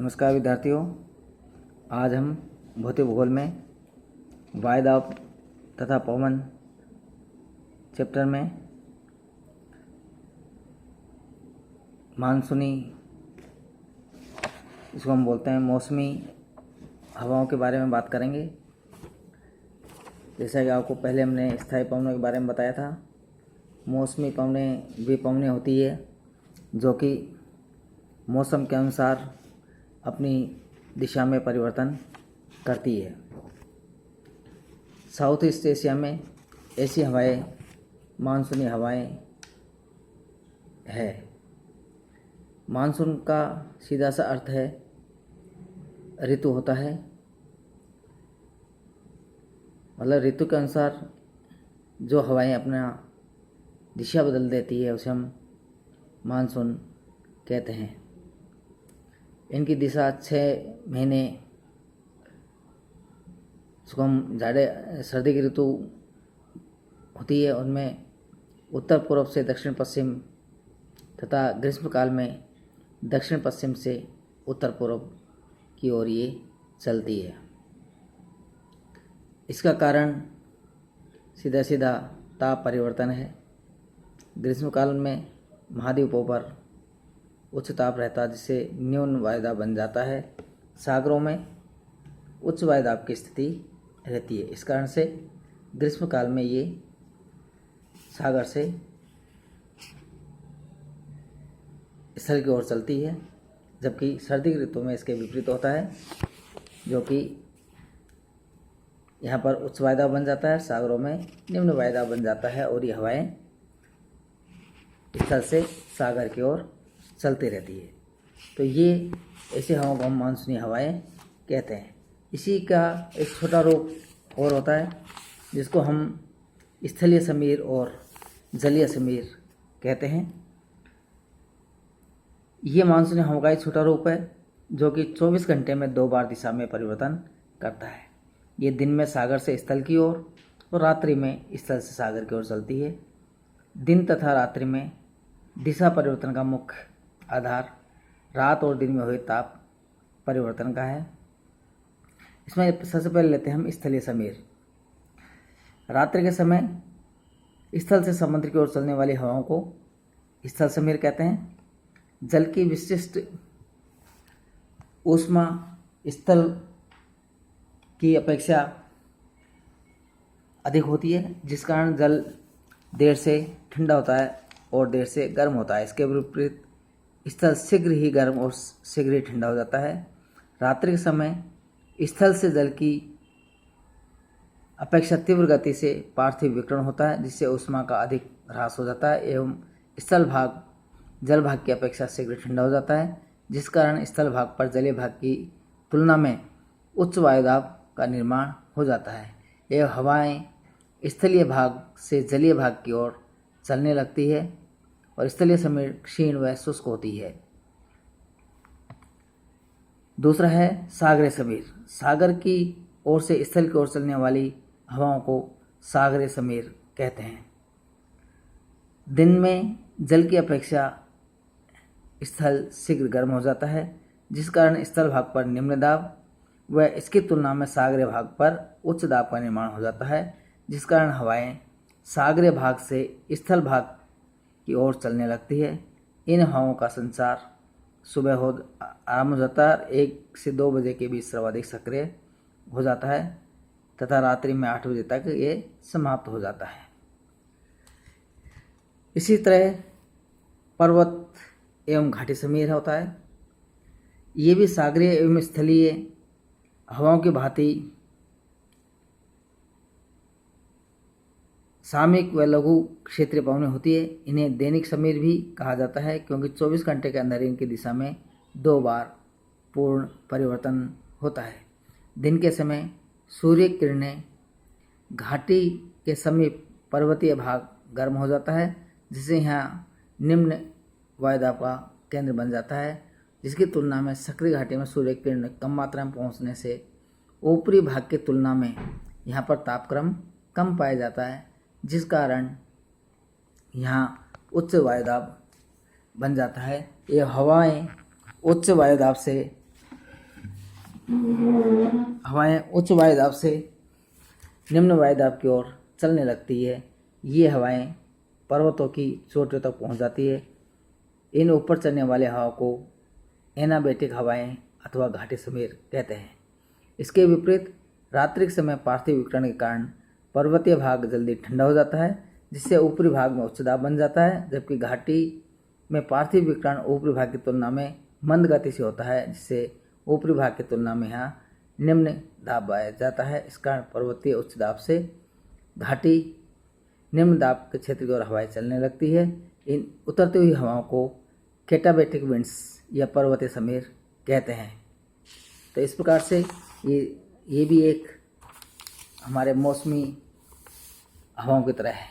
नमस्कार विद्यार्थियों, आज हम भौतिक भूगोल में वायुदाब तथा पवन चैप्टर में मानसूनी, इसको हम बोलते हैं मौसमी हवाओं के बारे में बात करेंगे। जैसा कि आपको पहले हमने स्थायी पवनों के बारे में बताया था, मौसमी पवनें वे पवनें होती है जो कि मौसम के अनुसार अपनी दिशा में परिवर्तन करती है। साउथ ईस्ट एशिया में ऐसी हवाएं मानसूनी हवाएं है। मानसून का सीधा सा अर्थ है ऋतु होता है, मतलब ऋतु के अनुसार जो हवाएं अपना दिशा बदल देती है उसे हम मानसून कहते हैं। इनकी दिशा 6 महीने, जिसको हम सर्दी की ऋतु होती है, उनमें उत्तर पूर्व से दक्षिण पश्चिम तथा ग्रीष्मकाल में दक्षिण पश्चिम से उत्तर पूर्व की ओर ये चलती है। इसका कारण सीधा सीधा ताप परिवर्तन है। ग्रीष्मकाल में महाद्वीपों पर उच्च ताप रहता है, जिससे न्यून वायुदाब बन जाता है। सागरों में उच्च वायुदाब की स्थिति रहती है। इस कारण से ग्रीष्मकाल में ये सागर से स्थल की ओर चलती है, जबकि सर्दी की ऋतु में इसके विपरीत होता है, जो कि यहाँ पर उच्च वायुदाब बन जाता है, सागरों में निम्न वायुदाब बन जाता है और ये हवाएं स्थल से सागर की ओर चलती रहती है। तो ये ऐसी हवाओं को हम मानसूनी हवाएं कहते हैं। इसी का एक छोटा रूप और होता है, जिसको हम स्थलीय समीर और जलीय समीर कहते हैं। ये मानसूनी हवा का एक छोटा रूप है, जो कि 24 घंटे में 2 बार दिशा में परिवर्तन करता है। ये दिन में सागर से स्थल की ओर और रात्रि में स्थल से सागर की ओर चलती है। दिन तथा रात्रि में दिशा परिवर्तन का मुख्य आधार रात और दिन में हुए ताप परिवर्तन का है। इसमें सबसे पहले लेते हैं हम स्थलीय समीर। रात्रि के समय स्थल से समुद्र की ओर चलने वाली हवाओं को स्थल समीर कहते हैं। जल की विशिष्ट ऊष्मा स्थल की अपेक्षा अधिक होती है, जिस कारण जल देर से ठंडा होता है और देर से गर्म होता है। इसके विपरीत स्थल शीघ्र ही गर्म और शीघ्र ही ठंडा हो जाता है। रात्रि के समय स्थल से जल की अपेक्षा तीव्र गति से पार्थिव विकिरण होता है, जिससे ऊष्मा का अधिक ह्रास हो जाता है एवं स्थल भाग जल भाग की अपेक्षा शीघ्र ठंडा हो जाता है, जिस कारण स्थल भाग पर जलीय भाग की तुलना में उच्च वायुदाब का निर्माण हो जाता है एवं हवाएं स्थलीय भाग से जलीय भाग की ओर चलने लगती है और स्थलीय समीर क्षीण व शुष्क होती है। दूसरा है सागरीय समीर। सागर की ओर से स्थल की ओर चलने वाली हवाओं को सागरीय समीर कहते हैं। दिन में जल की अपेक्षा स्थल शीघ्र गर्म हो जाता है, जिस कारण स्थल भाग पर निम्न दाब व इसकी तुलना में सागरीय भाग पर उच्च दाब का निर्माण हो जाता है, जिस कारण हवाएं सागरीय भाग से स्थल भाग की ओर चलने लगती है। इन हवाओं का संचार सुबह आरंभ हो जाता है, 1 से 2 बजे के बीच सर्वाधिक सक्रिय हो जाता है तथा रात्रि में 8 बजे तक ये समाप्त हो जाता है। इसी तरह पर्वत एवं घाटी समीर होता है। ये भी सागरीय एवं स्थलीय हवाओं की भांति सामयिक व लघु क्षेत्रीय पवनें होती है। इन्हें दैनिक समीर भी कहा जाता है, क्योंकि 24 घंटे के अंदर इनकी दिशा में 2 बार पूर्ण परिवर्तन होता है। दिन के समय सूर्य किरणें घाटी के समीप पर्वतीय भाग गर्म हो जाता है, जिससे यहाँ निम्न वायुदाब का केंद्र बन जाता है, जिसकी तुलना में सक्रिय घाटी में सूर्य किरण कम मात्रा में पहुँचने से ऊपरी भाग की तुलना में यहाँ पर तापक्रम कम पाया जाता है, जिस कारण यहाँ उच्च वायुदाब बन जाता है। ये हवाएं उच्च वायुदाब से हवाएं उच्च वायुदाब से निम्न वायुदाब की ओर चलने लगती है। ये हवाएं पर्वतों की चोटियों तक पहुंच जाती है। इन ऊपर चलने वाले हवाओं को एनाबेटिक हवाएं अथवा घाटी समीर कहते हैं। इसके विपरीत रात्रि के समय पार्थिव विकिरण के कारण पर्वतीय भाग जल्दी ठंडा हो जाता है, जिससे ऊपरी भाग में उच्च दाब बन जाता है, जबकि घाटी में पार्थिव विकिरण ऊपरी भाग की तुलना में मंद गति से होता है, जिससे ऊपरी भाग की तुलना में यहाँ निम्न दाब पाया जाता है। इस कारण पर्वतीय उच्च दाब से घाटी निम्न दाब के क्षेत्र की ओर हवाएं चलने लगती है। इन उतरती हुई हवाओं को कैटाबेटिक विंड्स या पर्वतीय समीर कहते हैं। तो इस प्रकार से ये भी एक हमारे मौसमी हवाओं की तरह है।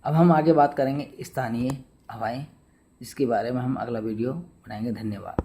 अब हम आगे बात करेंगे स्थानीय हवाएं, जिसके बारे में हम अगला वीडियो बनाएंगे। धन्यवाद।